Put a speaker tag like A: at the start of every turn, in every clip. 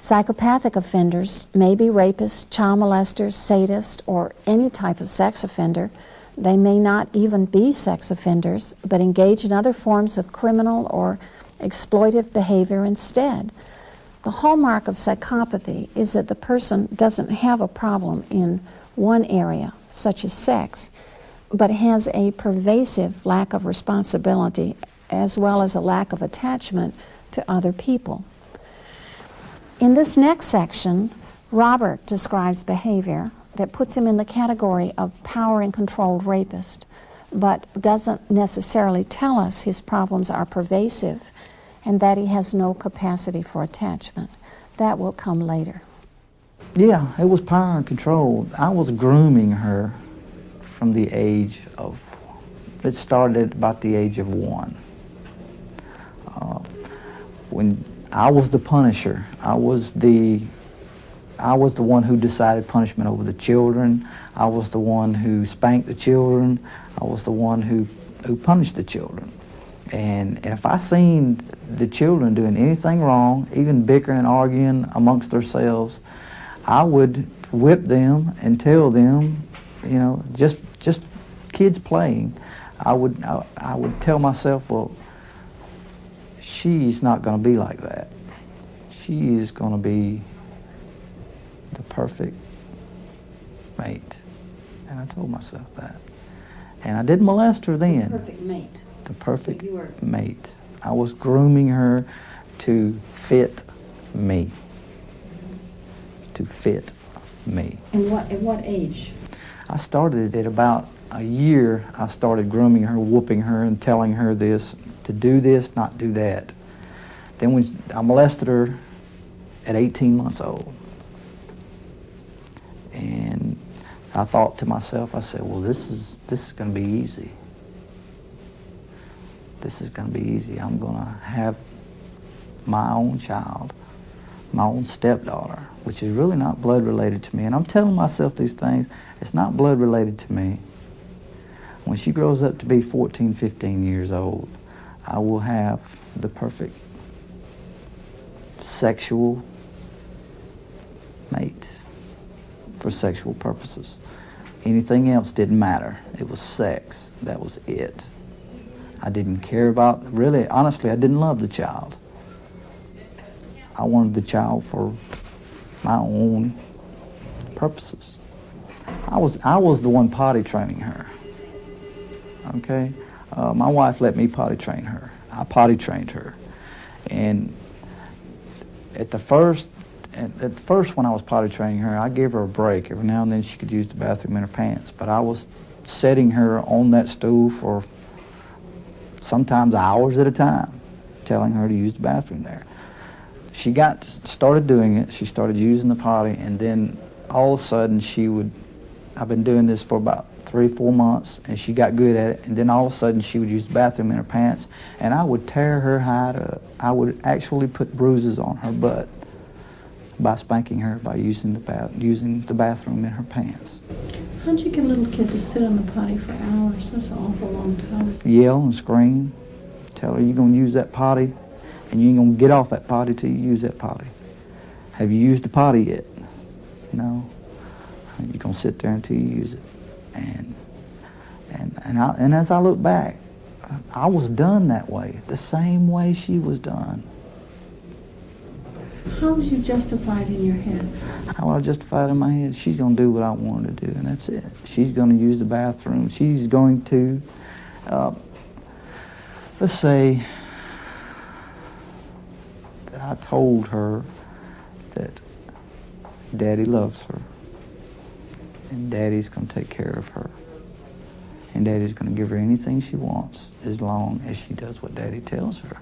A: Psychopathic offenders may be rapists, child molesters, sadists, or any type of sex offender. They may not even be sex offenders, but engage in other forms of criminal or exploitive behavior instead. The hallmark of psychopathy is that the person doesn't have a problem in one area, such as sex, but has a pervasive lack of responsibility as well as a lack of attachment to other people. In this next section, Robert describes behavior that puts him in the category of power and controlled rapist, but doesn't necessarily tell us his problems are pervasive and that he has no capacity for attachment. That will come later.
B: Yeah, it was power and control. I was grooming her from the age of, it started about the age of 1. When I was the punisher, I was the one who decided punishment over the children. I was the one who spanked the children. I was the one who punished the children. And if I seen the children doing anything wrong, even bickering and arguing amongst themselves, I would whip them and tell them, you know, just kids playing. I would tell myself, well, she's not going to be like that. She is going to be the perfect mate. And I told myself that. And I didn't molest her then.
A: The perfect mate.
B: The perfect
A: So
B: mate. I was grooming her to fit me. To fit me.
A: And at what age?
B: I started at about a year. I started grooming her, whooping her, and telling her this, to do this, not do that. Then when I molested her at 18 months old. And I thought to myself, I said, well, this is going to be easy. This is going to be easy. I'm going to have my own child, my own stepdaughter, which is really not blood related to me. And I'm telling myself these things, it's not blood related to me. When she grows up to be 14, 15 years old, I will have the perfect sexual mate for sexual purposes. Anything else didn't matter. It was sex. That was it. I didn't care about, really, honestly, I didn't love the child. I wanted the child for my own purposes. I was the one potty training her. Okay? My wife let me potty train her. I potty trained her. And at first when I was potty training her, I gave her a break. Every now and then she could use the bathroom in her pants. But I was setting her on that stool for sometimes hours at a time, telling her to use the bathroom there. She started doing it. She started using the potty, and then all of a sudden I've been doing this for about 3-4 months, and she got good at it, and then all of a sudden she would use the bathroom in her pants, and I would tear her hide up. I would actually put bruises on her butt by spanking her by using the bathroom in her pants.
A: How'd you get a little kid to sit on the potty for hours? That's an awful long time.
B: Yell and scream, tell her you're going to use that potty, and you ain't going to get off that potty till you use that potty. Have you used the potty yet? No. You're going to sit there until you use it. And as I look back, I was done that way, the same way she was done.
A: How was you justified in your head?
B: How was I justified in my head? She's going to do what I want her to do, and that's it. She's going to use the bathroom. She's going to, let's say that I told her that Daddy loves her, and Daddy's going to take care of her, and Daddy's going to give her anything she wants as long as she does what Daddy tells her.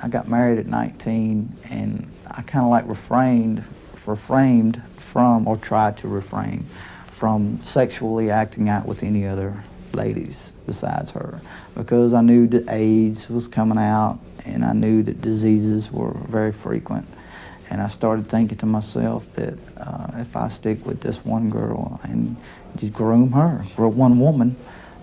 B: I got married at 19, and I kind of like refrained from, or tried to refrain from sexually acting out with any other ladies besides her, because I knew that AIDS was coming out, and I knew that diseases were very frequent. And I started thinking to myself that if I stick with this one girl and just groom her, one woman,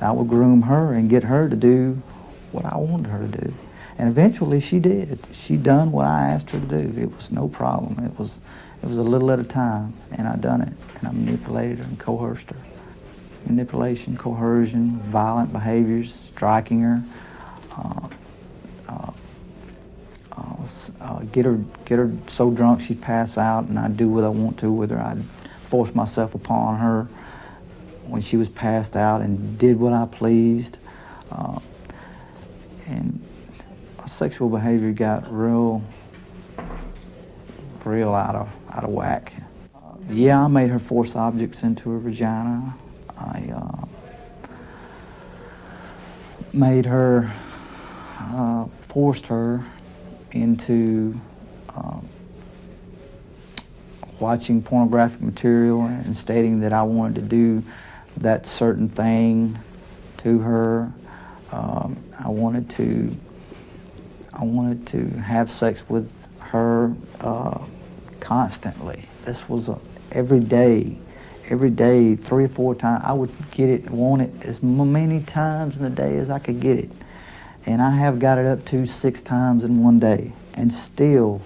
B: I would groom her and get her to do what I wanted her to do. And eventually she did. She done what I asked her to do. It was no problem. It was a little at a time, and I done it. And I manipulated her and coerced her. Manipulation, coercion, violent behaviors, striking her, get her so drunk she'd pass out, and I'd do what I want to with her. I'd force myself upon her when she was passed out and did what I pleased. And my sexual behavior got real out of whack. Yeah, I made her force objects into her vagina. I made her, forced her into watching pornographic material and stating that I wanted to do that certain thing to her. I wanted to have sex with her constantly. This was every day, 3 or 4 times. I would get it, want it as many times in the day as I could get it. And I have got it up to 6 times in one day. And still,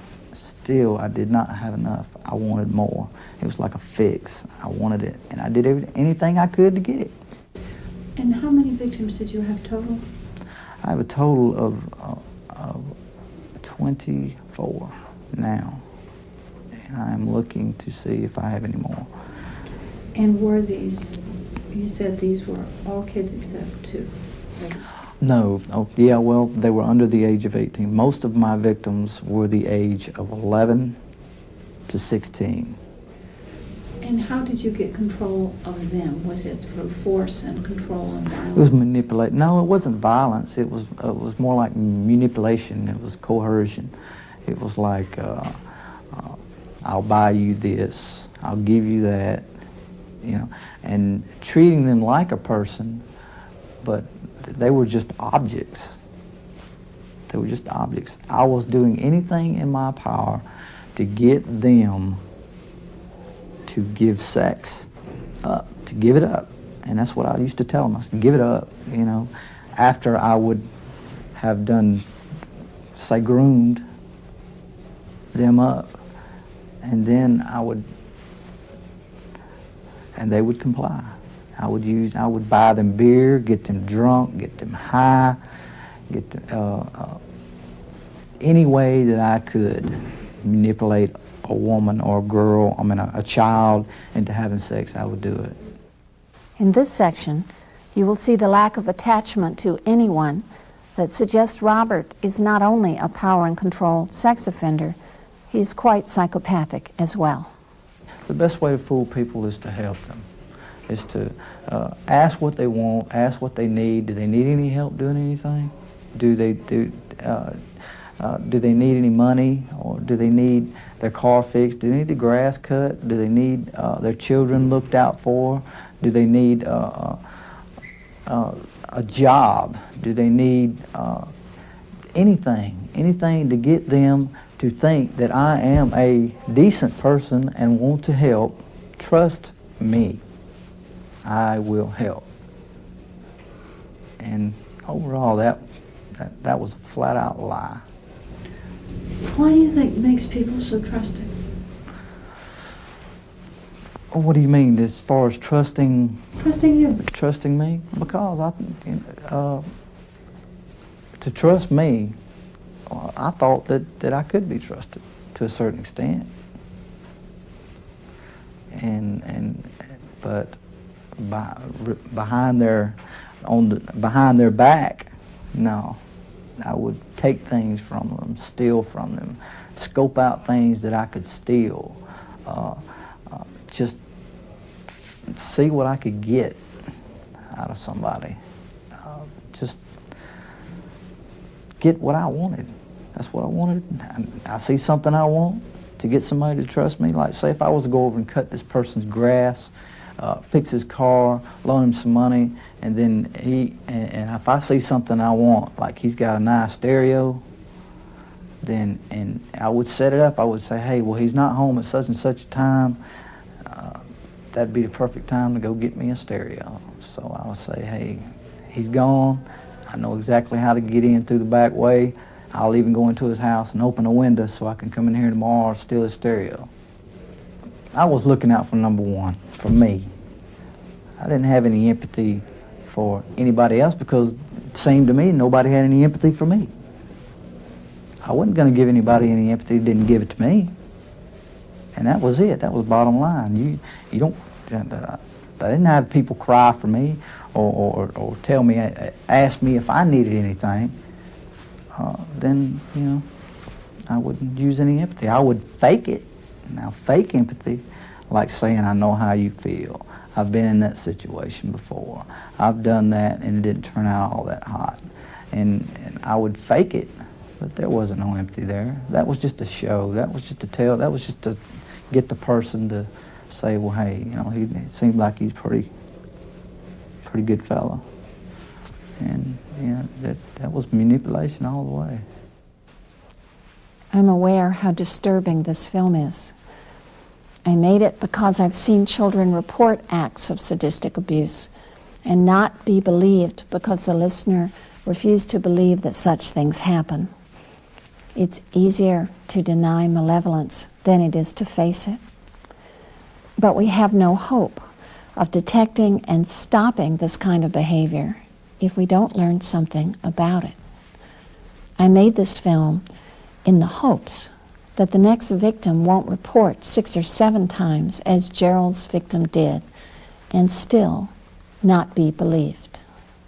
B: I did not have enough. I wanted more. It was like a fix. I wanted it. And I did anything I could to get it.
C: And how many victims did you have total?
B: I have a total of 24 now. And I'm looking to see if I have any more.
C: And were these, you said these were all kids except 2?
B: No. Oh, yeah, well, they were under the age of 18. Most of my victims were the age of 11 to 16.
C: And how did you get control of them? Was it through force and control and violence?
B: It was manipulation. No, it wasn't violence. It was more like manipulation. It was coercion. It was like, I'll buy you this, I'll give you that, you know, and treating them like a person, but they were just objects. They were just objects. I was doing anything in my power to get them to give sex up, to give it up. And that's what I used to tell them. I said, give it up, you know. After I would have done, say, groomed them up, and then and they would comply. I would buy them beer, get them drunk, get them high, get them, any way that I could manipulate a woman or a girl, a child into having sex, I would do it.
A: In this section, you will see the lack of attachment to anyone that suggests Robert is not only a power and control sex offender, he is quite psychopathic as well.
B: The best way to fool people is to help them, is to ask what they want, ask what they need. Do they need any help doing anything? Do they need any money, or do they need their car fixed? Do they need the grass cut? Do they need their children looked out for? Do they need a job? Do they need anything to get them to think that I am a decent person and want to help? Trust me, I will help. And overall, that was a flat-out lie.
C: Why do you think makes people so trusting?
B: What do you mean, as far as trusting?
C: Trusting you.
B: Trusting me? Because to trust me, I thought that I could be trusted to a certain extent. But behind their back, no. I would take things from them, steal from them, scope out things that I could steal, just see what I could get out of somebody, just get what I wanted. That's what I wanted. I see something I want to get somebody to trust me. Like, say if I was to go over and cut this person's grass, fix his car, loan him some money, and then and if I see something I want, like he's got a nice stereo, then, and I would set it up. I would say, hey, well, he's not home at such and such a time. That'd be the perfect time to go get me a stereo. So I would say, hey, he's gone. I know exactly how to get in through the back way. I'll even go into his house and open a window so I can come in here tomorrow or steal his stereo. I was looking out for number one, for me. I didn't have any empathy for anybody else because it seemed to me nobody had any empathy for me. I wasn't going to give anybody any empathy who didn't give it to me. And that was it. That was bottom line. You don't... I didn't have people cry for me or tell me, ask me if I needed anything. Then, you know, I wouldn't use any empathy. I would fake it. Now, fake empathy, like saying, I know how you feel. I've been in that situation before. I've done that, and it didn't turn out all that hot. And I would fake it, but there wasn't no empathy there. That was just a show. That was just to tell. That was just to get the person to say, well, hey, you know, he seems like he's pretty good fellow. And, you know, that was manipulation all the way.
A: I'm aware how disturbing this film is. I made it because I've seen children report acts of sadistic abuse and not be believed because the listener refused to believe that such things happen. It's easier to deny malevolence than it is to face it. But we have no hope of detecting and stopping this kind of behavior if we don't learn something about it. I made this film in the hopes that the next victim won't report 6 or 7 times as Gerald's victim did and still not be believed.